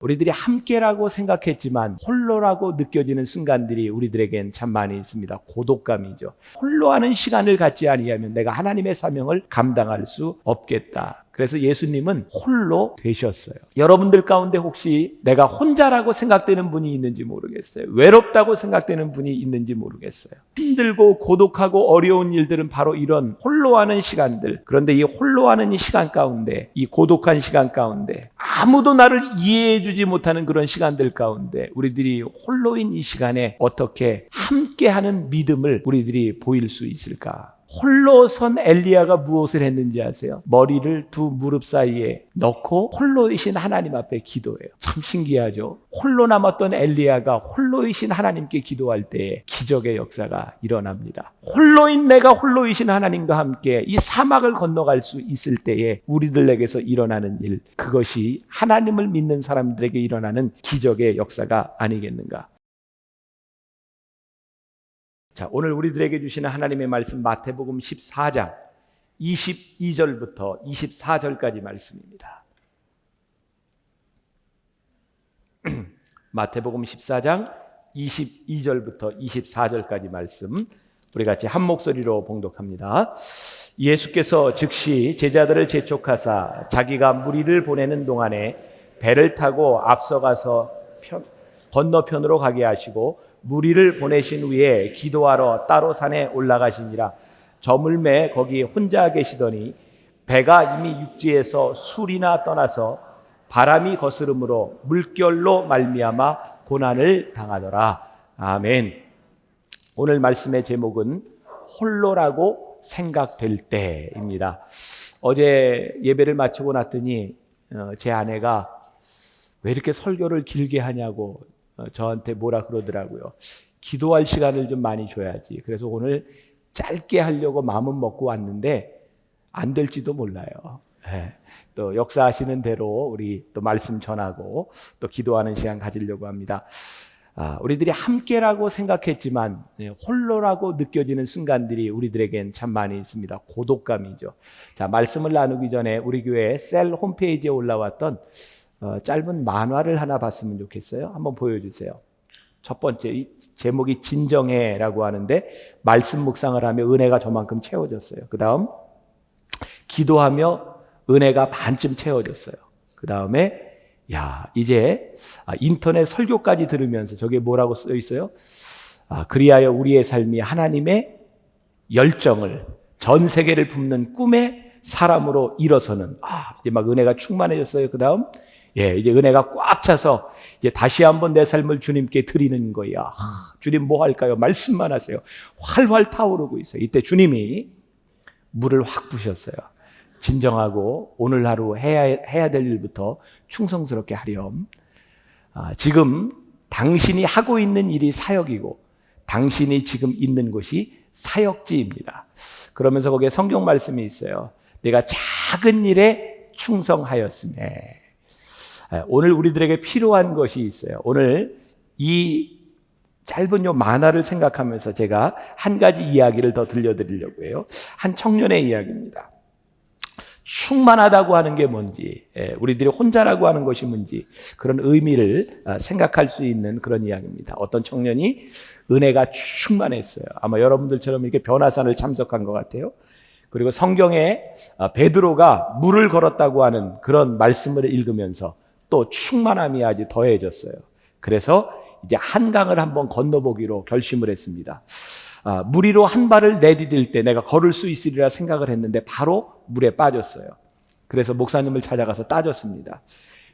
우리들이 함께라고 생각했지만 홀로라고 느껴지는 순간들이 우리들에겐 참 많이 있습니다. 고독감이죠. 홀로 하는 시간을 갖지 아니하면 내가 하나님의 사명을 감당할 수 없겠다. 그래서 예수님은 홀로 되셨어요. 여러분들 가운데 혹시 내가 혼자라고 생각되는 분이 있는지 모르겠어요. 외롭다고 생각되는 분이 있는지 모르겠어요. 힘들고 고독하고 어려운 일들은 바로 이런 홀로 하는 시간들. 그런데 이 홀로 하는 이 시간 가운데, 이 고독한 시간 가운데, 아무도 나를 이해해 주지 못하는 그런 시간들 가운데 우리들이 홀로인 이 시간에 어떻게 함께하는 믿음을 우리들이 보일 수 있을까? 홀로 선 엘리야가 무엇을 했는지 아세요? 머리를 두 무릎 사이에 넣고 홀로이신 하나님 앞에 기도해요. 참 신기하죠? 홀로 남았던 엘리야가 홀로이신 하나님께 기도할 때에 기적의 역사가 일어납니다. 홀로인 내가 홀로이신 하나님과 함께 이 사막을 건너갈 수 있을 때에 우리들에게서 일어나는 일, 그것이 하나님을 믿는 사람들에게 일어나는 기적의 역사가 아니겠는가? 자, 오늘 우리들에게 주시는 하나님의 말씀 마태복음 14장 22절부터 24절까지 말씀입니다. 마태복음 14장 22절부터 24절까지 말씀 우리 같이 한 목소리로 봉독합니다. 예수께서 즉시 제자들을 재촉하사 자기가 무리를 보내는 동안에 배를 타고 앞서가서 건너편으로 가게 하시고 무리를 보내신 후에 기도하러 따로 산에 올라가시니라. 저물매 거기 혼자 계시더니 배가 이미 육지에서 술이나 떠나서 바람이 거스름으로 물결로 말미암아 고난을 당하더라. 아멘. 오늘 말씀의 제목은 홀로라고 생각될 때입니다. 어제 예배를 마치고 났더니 제 아내가 왜 이렇게 설교를 길게 하냐고 저한테 뭐라 그러더라고요. 기도할 시간을 좀 많이 줘야지. 그래서 오늘 짧게 하려고 마음은 먹고 왔는데 안 될지도 몰라요. 네. 또 역사하시는 대로 우리 또 말씀 전하고 또 기도하는 시간 가지려고 합니다. 우리들이 함께라고 생각했지만 홀로라고 느껴지는 순간들이 우리들에겐 참 많이 있습니다. 고독감이죠. 자, 말씀을 나누기 전에 우리 교회 셀 홈페이지에 올라왔던 짧은 만화를 하나 봤으면 좋겠어요. 한번 보여주세요. 첫 번째, 이 제목이 진정해라고 하는데 말씀 묵상을 하며 은혜가 저만큼 채워졌어요. 그 다음 기도하며 은혜가 반쯤 채워졌어요. 그 다음에 이제 인터넷 설교까지 들으면서 저게 뭐라고 써 있어요? 그리하여 우리의 삶이 하나님의 열정을 전 세계를 품는 꿈의 사람으로 일어서는 이제 막 은혜가 충만해졌어요. 그 다음 이제 은혜가 꽉 차서 이제 다시 한번 내 삶을 주님께 드리는 거야. 주님 뭐 할까요? 말씀만 하세요. 활활 타오르고 있어요. 이때 주님이 물을 확 부셨어요. 진정하고 오늘 하루 해야 될 일부터 충성스럽게 하렴. 지금 당신이 하고 있는 일이 사역이고 당신이 지금 있는 곳이 사역지입니다. 그러면서 거기에 성경 말씀이 있어요. 내가 작은 일에 충성하였음에. 오늘 우리들에게 필요한 것이 있어요. 오늘 이 짧은 요 만화를 생각하면서 제가 한 가지 이야기를 더 들려드리려고 해요. 한 청년의 이야기입니다. 충만하다고 하는 게 뭔지, 우리들이 혼자라고 하는 것이 뭔지 그런 의미를 생각할 수 있는 그런 이야기입니다. 어떤 청년이 은혜가 충만했어요. 아마 여러분들처럼 이렇게 변화산을 참석한 것 같아요. 그리고 성경에 베드로가 물을 걸었다고 하는 그런 말씀을 읽으면서 또 충만함이 아주 더해졌어요. 그래서 이제 한강을 한번 건너보기로 결심을 했습니다. 물 위로 한 발을 내디딜 때 내가 걸을 수 있으리라 생각을 했는데 바로 물에 빠졌어요. 그래서 목사님을 찾아가서 따졌습니다.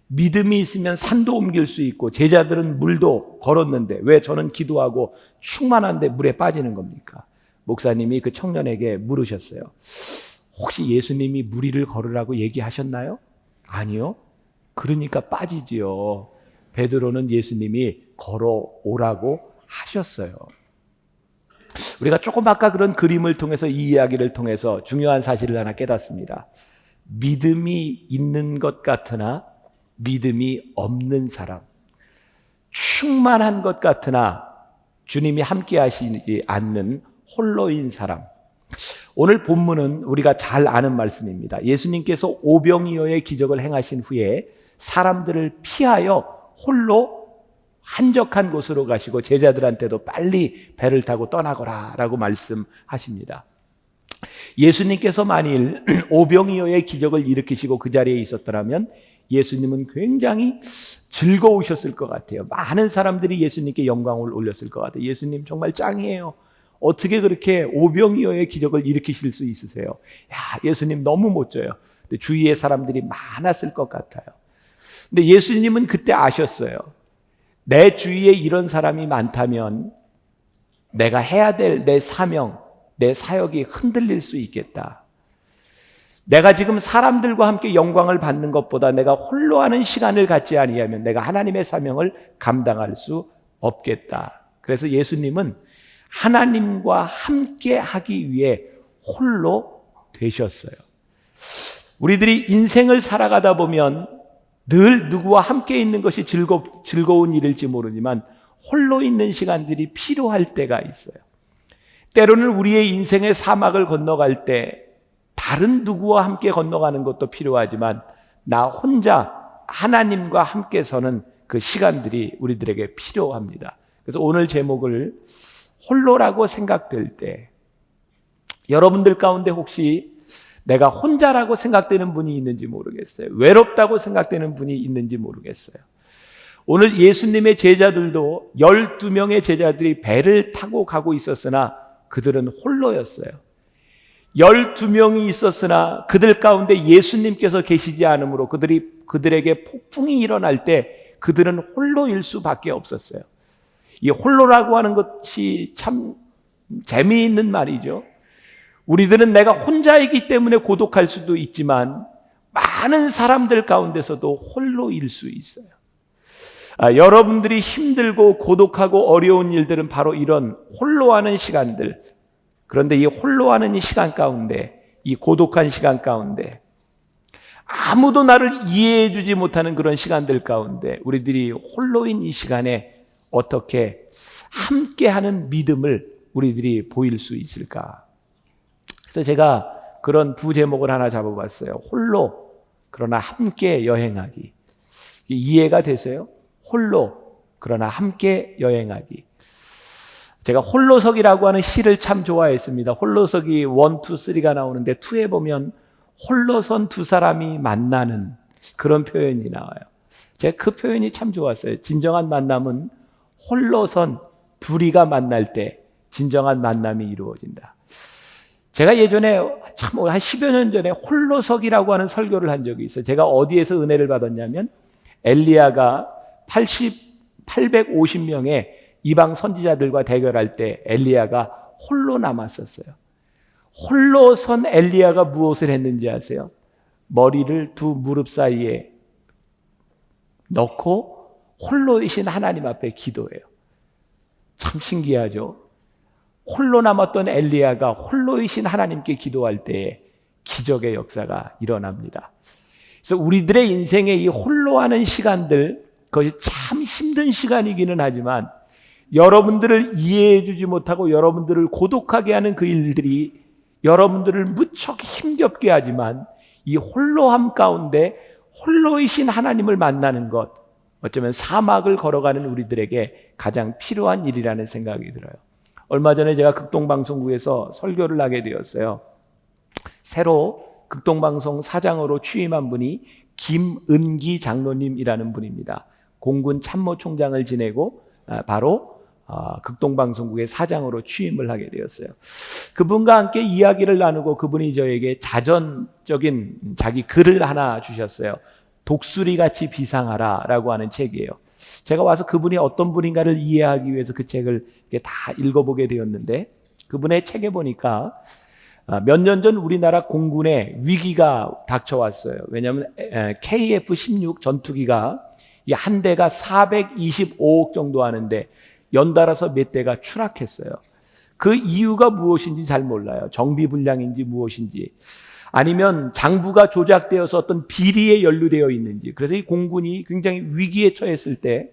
믿음이 있으면 산도 옮길 수 있고 제자들은 물도 걸었는데 왜 저는 기도하고 충만한데 물에 빠지는 겁니까? 목사님이 그 청년에게 물으셨어요. 혹시 예수님이 물 위를 걸으라고 얘기하셨나요? 아니요. 그러니까 빠지지요. 베드로는 예수님이 걸어오라고 하셨어요. 우리가 조금 아까 그런 그림을 통해서 이 이야기를 통해서 중요한 사실을 하나 깨닫습니다. 믿음이 있는 것 같으나 믿음이 없는 사람, 충만한 것 같으나 주님이 함께 하시지 않는 홀로인 사람. 오늘 본문은 우리가 잘 아는 말씀입니다. 예수님께서 오병이어의 기적을 행하신 후에 사람들을 피하여 홀로 한적한 곳으로 가시고 제자들한테도 빨리 배를 타고 떠나거라 라고 말씀하십니다. 예수님께서 만일 오병이어의 기적을 일으키시고 그 자리에 있었더라면 예수님은 굉장히 즐거우셨을 것 같아요. 많은 사람들이 예수님께 영광을 올렸을 것 같아요. 예수님 정말 짱이에요. 어떻게 그렇게 오병이어의 기적을 일으키실 수 있으세요? 야, 예수님 너무 멋져요. 근데 주위에 사람들이 많았을 것 같아요. 근데 예수님은 그때 아셨어요. 내 주위에 이런 사람이 많다면 내가 해야 될 내 사명, 내 사역이 흔들릴 수 있겠다. 내가 지금 사람들과 함께 영광을 받는 것보다 내가 홀로 하는 시간을 갖지 아니하면 내가 하나님의 사명을 감당할 수 없겠다. 그래서 예수님은 하나님과 함께 하기 위해 홀로 되셨어요. 우리들이 인생을 살아가다 보면 늘 누구와 함께 있는 것이 즐거운 일일지 모르지만 홀로 있는 시간들이 필요할 때가 있어요. 때로는 우리의 인생의 사막을 건너갈 때 다른 누구와 함께 건너가는 것도 필요하지만 나 혼자 하나님과 함께 서는 그 시간들이 우리들에게 필요합니다. 그래서 오늘 제목을 홀로라고 생각될 때, 여러분들 가운데 혹시 내가 혼자라고 생각되는 분이 있는지 모르겠어요. 외롭다고 생각되는 분이 있는지 모르겠어요. 오늘 예수님의 제자들도 12명의 제자들이 배를 타고 가고 있었으나 그들은 홀로였어요. 12명이 있었으나 그들 가운데 예수님께서 계시지 않으므로 그들에게 폭풍이 일어날 때 그들은 홀로일 수밖에 없었어요. 이 홀로라고 하는 것이 참 재미있는 말이죠. 우리들은 내가 혼자이기 때문에 고독할 수도 있지만 많은 사람들 가운데서도 홀로일 수 있어요. 여러분들이 힘들고 고독하고 어려운 일들은 바로 이런 홀로 하는 시간들. 그런데 이 홀로 하는 이 시간 가운데, 이 고독한 시간 가운데, 아무도 나를 이해해 주지 못하는 그런 시간들 가운데 우리들이 홀로인 이 시간에 어떻게 함께하는 믿음을 우리들이 보일 수 있을까? 그래서 제가 그런 부제목을 하나 잡아봤어요. 홀로 그러나 함께 여행하기. 이해가 되세요? 홀로 그러나 함께 여행하기. 제가 홀로서기라고 하는 시를 참 좋아했습니다. 홀로서기 1, 2, 3가 나오는데 2에 보면 홀로선 두 사람이 만나는 그런 표현이 나와요. 제가 그 표현이 참 좋았어요. 진정한 만남은 홀로선 둘이가 만날 때 진정한 만남이 이루어진다. 제가 예전에 참 한 10여 년 전에 홀로서기라고 하는 설교를 한 적이 있어요. 제가 어디에서 은혜를 받았냐면 엘리야가 850명의 이방 선지자들과 대결할 때 엘리야가 홀로 남았었어요. 홀로 선 엘리야가 무엇을 했는지 아세요? 머리를 두 무릎 사이에 넣고 홀로이신 하나님 앞에 기도해요. 참 신기하죠? 홀로 남았던 엘리야가 홀로이신 하나님께 기도할 때에 기적의 역사가 일어납니다. 그래서 우리들의 인생의 이 홀로 하는 시간들, 그것이 참 힘든 시간이기는 하지만 여러분들을 이해해 주지 못하고 여러분들을 고독하게 하는 그 일들이 여러분들을 무척 힘겹게 하지만 이 홀로함 가운데 홀로이신 하나님을 만나는 것, 어쩌면 사막을 걸어가는 우리들에게 가장 필요한 일이라는 생각이 들어요. 얼마 전에 제가 극동방송국에서 설교를 하게 되었어요. 새로 극동방송 사장으로 취임한 분이 김은기 장로님이라는 분입니다. 공군 참모총장을 지내고 바로 극동방송국의 사장으로 취임을 하게 되었어요. 그분과 함께 이야기를 나누고 그분이 저에게 자전적인 자기 글을 하나 주셨어요. 독수리같이 비상하라 라고 하는 책이에요. 제가 와서 그분이 어떤 분인가를 이해하기 위해서 그 책을 다 읽어보게 되었는데 그분의 책에 보니까 몇 년 전 우리나라 공군에 위기가 닥쳐왔어요. 왜냐하면 KF-16 전투기가 한 대가 425억 정도 하는데 연달아서 몇 대가 추락했어요. 그 이유가 무엇인지 잘 몰라요. 정비불량인지 무엇인지 아니면 장부가 조작되어서 어떤 비리에 연루되어 있는지. 그래서 이 공군이 굉장히 위기에 처했을 때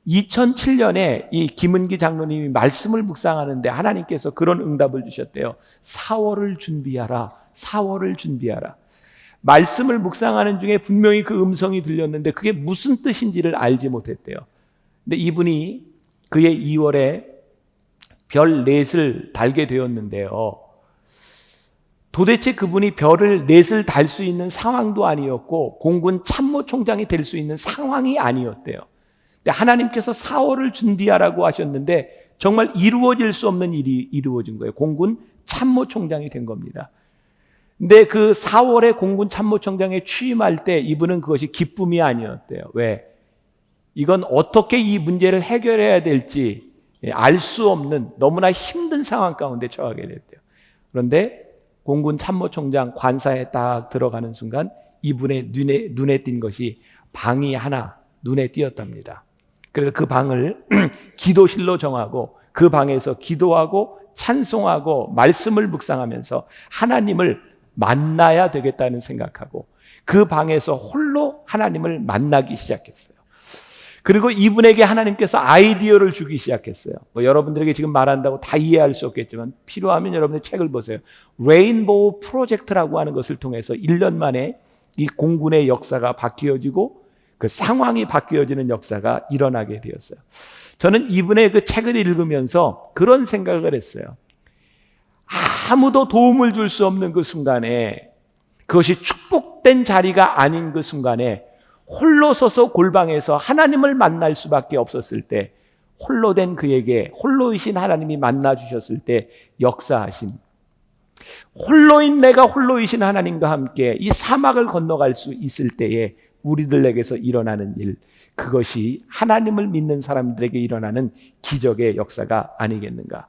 2007년에 이 김은기 장로님이 말씀을 묵상하는데 하나님께서 그런 응답을 주셨대요. 4월을 준비하라. 4월을 준비하라. 말씀을 묵상하는 중에 분명히 그 음성이 들렸는데 그게 무슨 뜻인지를 알지 못했대요. 근데 이분이 그의 2월에 별 넷을 달게 되었는데요. 도대체 그분이 별을 넷을 달 수 있는 상황도 아니었고 공군 참모총장이 될 수 있는 상황이 아니었대요. 근데 하나님께서 4월을 준비하라고 하셨는데 정말 이루어질 수 없는 일이 이루어진 거예요. 공군 참모총장이 된 겁니다. 근데 그 4월에 공군 참모총장에 취임할 때 이분은 그것이 기쁨이 아니었대요. 왜? 이건 어떻게 이 문제를 해결해야 될지 알 수 없는 너무나 힘든 상황 가운데 처하게 됐대요. 그런데 공군 참모총장 관사에 딱 들어가는 순간 이분의 눈에 띈 것이 방이 하나 눈에 띄었답니다. 그래서 그 방을 기도실로 정하고 그 방에서 기도하고 찬송하고 말씀을 묵상하면서 하나님을 만나야 되겠다는 생각하고 그 방에서 홀로 하나님을 만나기 시작했어요. 그리고 이분에게 하나님께서 아이디어를 주기 시작했어요. 여러분들에게 지금 말한다고 다 이해할 수 없겠지만 필요하면 여러분들 책을 보세요. 레인보우 프로젝트라고 하는 것을 통해서 1년 만에 이 공군의 역사가 바뀌어지고 그 상황이 바뀌어지는 역사가 일어나게 되었어요. 저는 이분의 그 책을 읽으면서 그런 생각을 했어요. 아무도 도움을 줄 수 없는 그 순간에, 그것이 축복된 자리가 아닌 그 순간에 홀로 서서 골방에서 하나님을 만날 수밖에 없었을 때, 홀로 된 그에게 홀로이신 하나님이 만나 주셨을 때 역사하신, 홀로인 내가 홀로이신 하나님과 함께 이 사막을 건너갈 수 있을 때에 우리들에게서 일어나는 일, 그것이 하나님을 믿는 사람들에게 일어나는 기적의 역사가 아니겠는가.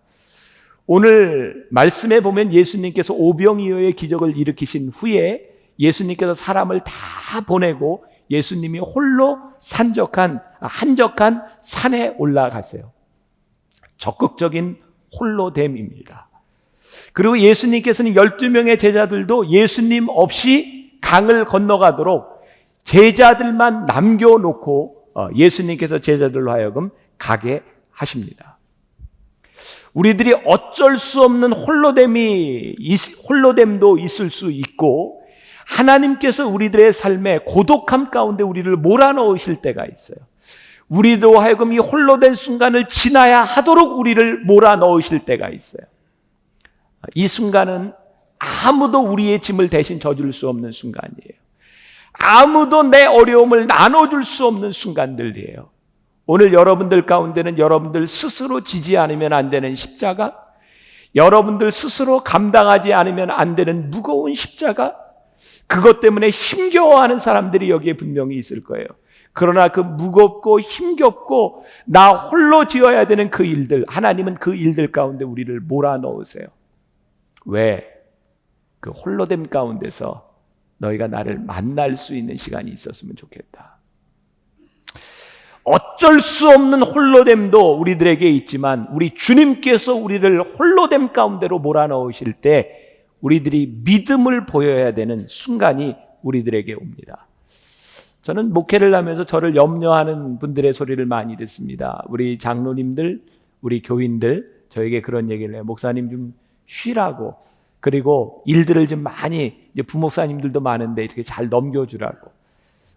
오늘 말씀에 보면 예수님께서 오병이어의 기적을 일으키신 후에 예수님께서 사람을 다 보내고 예수님이 홀로 한적한 산에 올라가세요. 적극적인 홀로됨입니다. 그리고 예수님께서는 12명의 제자들도 예수님 없이 강을 건너가도록 제자들만 남겨놓고 예수님께서 제자들로 하여금 가게 하십니다. 우리들이 어쩔 수 없는 홀로됨도 있을 수 있고 하나님께서 우리들의 삶에 고독함 가운데 우리를 몰아넣으실 때가 있어요. 우리도 하여금 이 홀로된 순간을 지나야 하도록 우리를 몰아넣으실 때가 있어요. 이 순간은 아무도 우리의 짐을 대신 져줄 수 없는 순간이에요. 아무도 내 어려움을 나눠줄 수 없는 순간들이에요. 오늘 여러분들 가운데는 여러분들 스스로 지지 않으면 안 되는 십자가, 여러분들 스스로 감당하지 않으면 안 되는 무거운 십자가, 그것 때문에 힘겨워하는 사람들이 여기에 분명히 있을 거예요. 그러나 그 무겁고 힘겹고 나 홀로 지어야 되는 그 일들, 하나님은 그 일들 가운데 우리를 몰아넣으세요. 왜? 그 홀로됨 가운데서 너희가 나를 만날 수 있는 시간이 있었으면 좋겠다. 어쩔 수 없는 홀로됨도 우리들에게 있지만 우리 주님께서 우리를 홀로됨 가운데로 몰아넣으실 때 우리들이 믿음을 보여야 되는 순간이 우리들에게 옵니다. 저는 목회를 하면서 저를 염려하는 분들의 소리를 많이 듣습니다. 우리 장로님들, 우리 교인들 저에게 그런 얘기를 해요. 목사님 좀 쉬라고. 그리고 일들을 좀 많이, 이제 부목사님들도 많은데 이렇게 잘 넘겨주라고.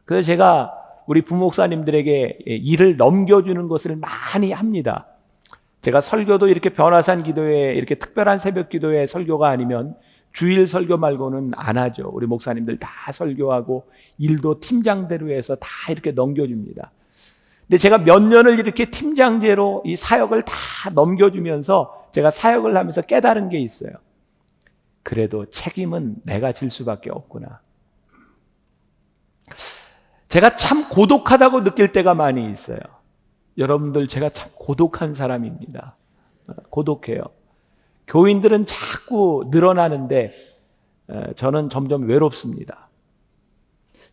그래서 제가 우리 부목사님들에게 일을 넘겨주는 것을 많이 합니다. 제가 설교도 이렇게 변화산 기도회, 이렇게 특별한 새벽 기도회 설교가 아니면 주일 설교 말고는 안 하죠. 우리 목사님들 다 설교하고 일도 팀장대로 해서 다 이렇게 넘겨줍니다. 근데 제가 몇 년을 이렇게 팀장제로 이 사역을 다 넘겨주면서 제가 사역을 하면서 깨달은 게 있어요. 그래도 책임은 내가 질 수밖에 없구나. 제가 참 고독하다고 느낄 때가 많이 있어요. 여러분들, 제가 참 고독한 사람입니다. 고독해요. 교인들은 자꾸 늘어나는데 저는 점점 외롭습니다.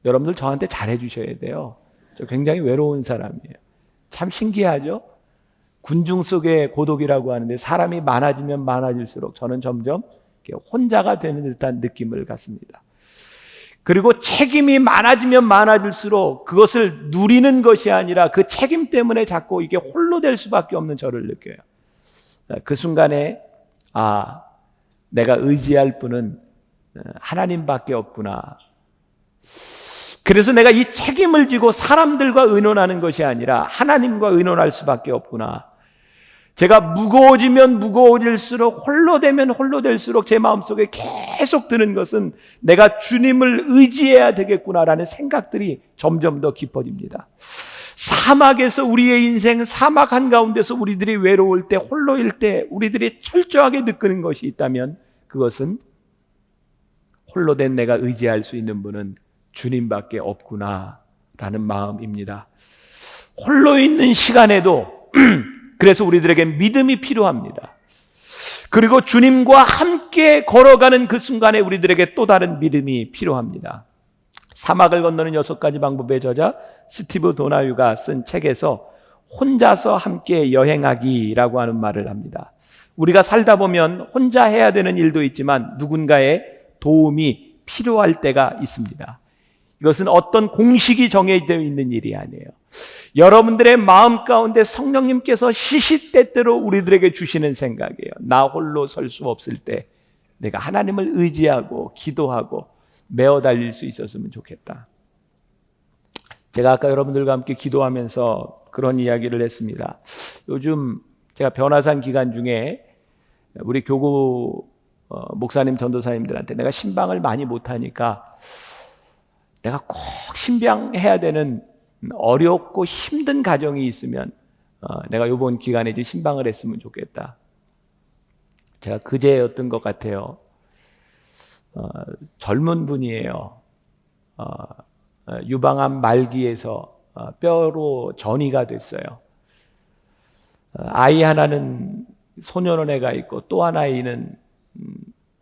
여러분들 저한테 잘해 주셔야 돼요. 저 굉장히 외로운 사람이에요. 참 신기하죠? 군중 속의 고독이라고 하는데 사람이 많아지면 많아질수록 저는 점점 혼자가 되는 듯한 느낌을 갖습니다. 그리고 책임이 많아지면 많아질수록 그것을 누리는 것이 아니라 그 책임 때문에 자꾸 이게 홀로 될 수밖에 없는 저를 느껴요. 그 순간에 내가 의지할 분은 하나님밖에 없구나. 그래서 내가 이 책임을 지고 사람들과 의논하는 것이 아니라 하나님과 의논할 수밖에 없구나. 제가 무거워지면 무거워질수록 홀로 되면 홀로 될수록 제 마음속에 계속 드는 것은 내가 주님을 의지해야 되겠구나라는 생각들이 점점 더 깊어집니다. 사막에서 우리의 인생, 사막 한가운데서 우리들이 외로울 때, 홀로일 때 우리들이 철저하게 느끼는 것이 있다면 그것은 홀로 된 내가 의지할 수 있는 분은 주님밖에 없구나라는 마음입니다. 홀로 있는 시간에도 그래서 우리들에게 믿음이 필요합니다. 그리고 주님과 함께 걸어가는 그 순간에 우리들에게 또 다른 믿음이 필요합니다. 사막을 건너는 6가지 방법의 저자 스티브 도나유가 쓴 책에서 혼자서 함께 여행하기라고 하는 말을 합니다. 우리가 살다 보면 혼자 해야 되는 일도 있지만 누군가의 도움이 필요할 때가 있습니다. 이것은 어떤 공식이 정해져 있는 일이 아니에요. 여러분들의 마음 가운데 성령님께서 시시때때로 우리들에게 주시는 생각이에요. 나 홀로 설 수 없을 때 내가 하나님을 의지하고 기도하고 메어 달릴 수 있었으면 좋겠다. 제가 아까 여러분들과 함께 기도하면서 그런 이야기를 했습니다. 요즘 제가 변화산 기간 중에 우리 교구 목사님 전도사님들한테 내가 신방을 많이 못하니까 내가 꼭 신방해야 되는 어렵고 힘든 가정이 있으면 내가 이번 기간에 이제 신방을 했으면 좋겠다. 제가 그제였던 것 같아요. 젊은 분이에요. 유방암 말기에서 뼈로 전이가 됐어요. 아이 하나는 소년원에 가 있고 또 하나는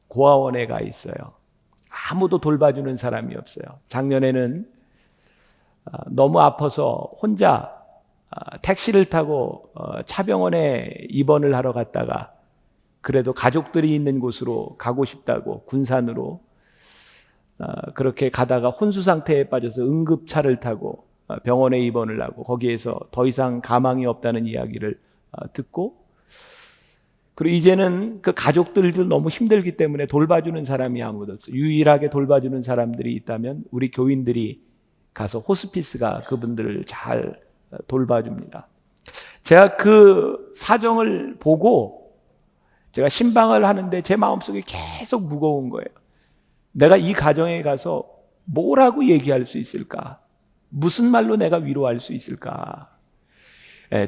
고아원에 가 있어요. 아무도 돌봐주는 사람이 없어요. 작년에는 너무 아파서 혼자 택시를 타고 차병원에 입원을 하러 갔다가 그래도 가족들이 있는 곳으로 가고 싶다고 군산으로 그렇게 가다가 혼수 상태에 빠져서 응급차를 타고 병원에 입원을 하고 거기에서 더 이상 가망이 없다는 이야기를 듣고 그리고 이제는 그 가족들도 너무 힘들기 때문에 돌봐주는 사람이 아무도 없어요. 유일하게 돌봐주는 사람들이 있다면 우리 교인들이 가서 호스피스가 그분들을 잘 돌봐줍니다. 제가 그 사정을 보고 제가 신방을 하는데 제 마음속에 계속 무거운 거예요. 내가 이 가정에 가서 뭐라고 얘기할 수 있을까? 무슨 말로 내가 위로할 수 있을까?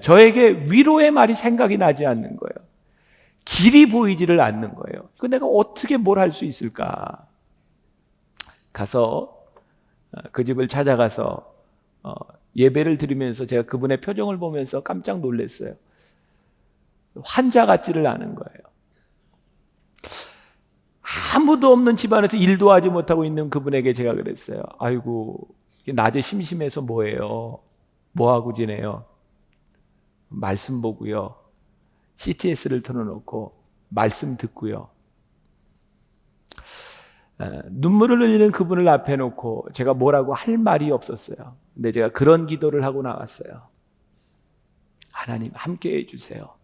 저에게 위로의 말이 생각이 나지 않는 거예요. 길이 보이지를 않는 거예요. 그 내가 어떻게 뭘 할 수 있을까? 가서 그 집을 찾아가서 예배를 드리면서 제가 그분의 표정을 보면서 깜짝 놀랐어요. 환자 같지를 않은 거예요. 아무도 없는 집안에서 일도 하지 못하고 있는 그분에게 제가 그랬어요. 아이고, 낮에 심심해서 뭐해요? 뭐하고 지내요? 말씀 보고요. CTS를 틀어놓고 말씀 듣고요. 눈물을 흘리는 그분을 앞에 놓고 제가 뭐라고 할 말이 없었어요. 근데 제가 그런 기도를 하고 나왔어요. 하나님 함께 해주세요.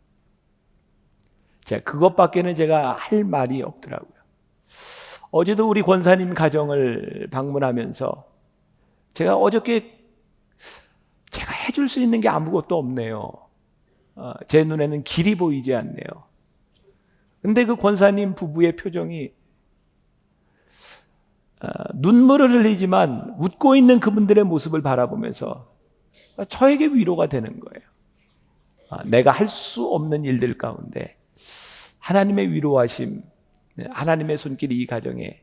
그것밖에는 제가 할 말이 없더라고요. 어제도 우리 권사님 가정을 방문하면서 제가 어저께 제가 해줄 수 있는 게 아무것도 없네요. 제 눈에는 길이 보이지 않네요. 근데 그 권사님 부부의 표정이 눈물을 흘리지만 웃고 있는 그분들의 모습을 바라보면서 저에게 위로가 되는 거예요. 내가 할 수 없는 일들 가운데 하나님의 위로하심, 하나님의 손길이 이 가정에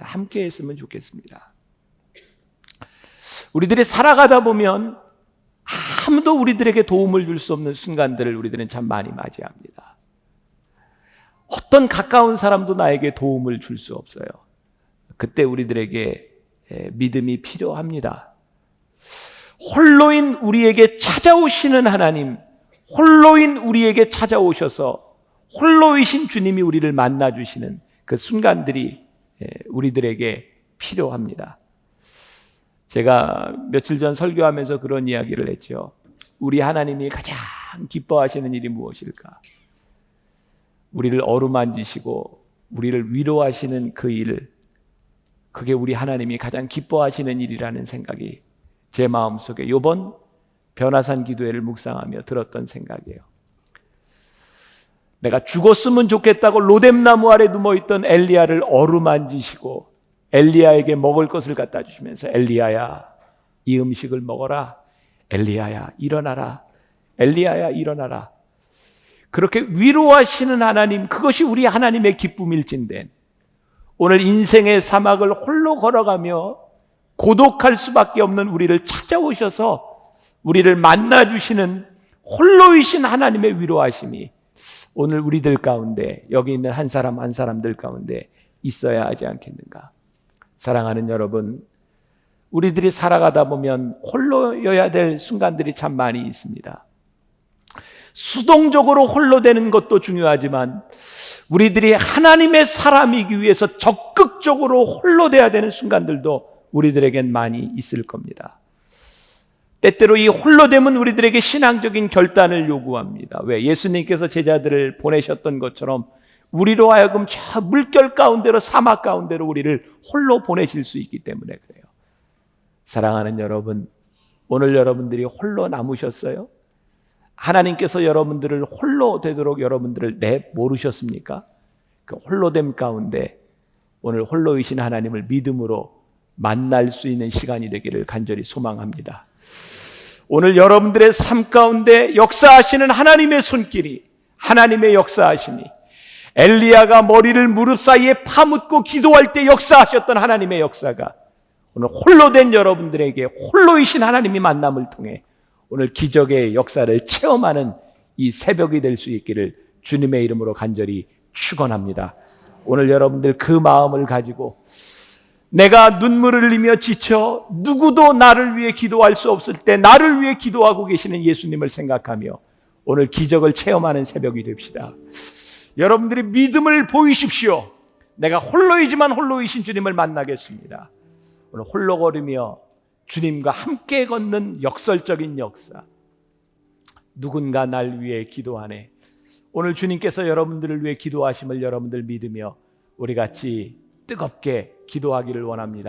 함께 했으면 좋겠습니다. 우리들이 살아가다 보면 아무도 우리들에게 도움을 줄 수 없는 순간들을 우리들은 참 많이 맞이합니다. 어떤 가까운 사람도 나에게 도움을 줄 수 없어요. 그때 우리들에게 믿음이 필요합니다. 홀로인 우리에게 찾아오시는 하나님, 홀로인 우리에게 찾아오셔서 홀로이신 주님이 우리를 만나주시는 그 순간들이 우리들에게 필요합니다. 제가 며칠 전 설교하면서 그런 이야기를 했죠. 우리 하나님이 가장 기뻐하시는 일이 무엇일까? 우리를 어루만지시고 우리를 위로하시는 그 일, 그게 우리 하나님이 가장 기뻐하시는 일이라는 생각이 제 마음속에 이번 변화산 기도회를 묵상하며 들었던 생각이에요. 내가 죽었으면 좋겠다고 로뎀나무 아래 누워있던 엘리야를 어루만지시고 엘리야에게 먹을 것을 갖다 주시면서 엘리야야 이 음식을 먹어라. 엘리야야 일어나라. 엘리야야 일어나라. 그렇게 위로하시는 하나님, 그것이 우리 하나님의 기쁨일진데 오늘 인생의 사막을 홀로 걸어가며 고독할 수밖에 없는 우리를 찾아오셔서 우리를 만나주시는 홀로이신 하나님의 위로하심이 오늘 우리들 가운데, 여기 있는 한 사람 한 사람들 가운데 있어야 하지 않겠는가. 사랑하는 여러분, 우리들이 살아가다 보면 홀로여야 될 순간들이 참 많이 있습니다. 수동적으로 홀로 되는 것도 중요하지만 우리들이 하나님의 사람이기 위해서 적극적으로 홀로 돼야 되는 순간들도 우리들에겐 많이 있을 겁니다. 때때로 이 홀로됨은 우리들에게 신앙적인 결단을 요구합니다. 왜? 예수님께서 제자들을 보내셨던 것처럼 우리로 하여금 저 물결 가운데로, 사막 가운데로 우리를 홀로 보내실 수 있기 때문에 그래요. 사랑하는 여러분, 오늘 여러분들이 홀로 남으셨어요? 하나님께서 여러분들을 홀로 되도록 여러분들을 내모르셨습니까? 그 홀로됨 가운데 오늘 홀로이신 하나님을 믿음으로 만날 수 있는 시간이 되기를 간절히 소망합니다. 오늘 여러분들의 삶 가운데 역사하시는 하나님의 손길이, 하나님의 역사하심이, 엘리야가 머리를 무릎 사이에 파묻고 기도할 때 역사하셨던 하나님의 역사가 오늘 홀로 된 여러분들에게 홀로이신 하나님이 만남을 통해 오늘 기적의 역사를 체험하는 이 새벽이 될 수 있기를 주님의 이름으로 간절히 축원합니다. 오늘 여러분들 그 마음을 가지고 내가 눈물을 흘리며 지쳐 누구도 나를 위해 기도할 수 없을 때 나를 위해 기도하고 계시는 예수님을 생각하며 오늘 기적을 체험하는 새벽이 됩시다. 여러분들이 믿음을 보이십시오. 내가 홀로이지만 홀로이신 주님을 만나겠습니다. 오늘 홀로 걸으며 주님과 함께 걷는 역설적인 역사. 누군가 날 위해 기도하네. 오늘 주님께서 여러분들을 위해 기도하심을 여러분들 믿으며 우리 같이 뜨겁게 기도하기를 원합니다.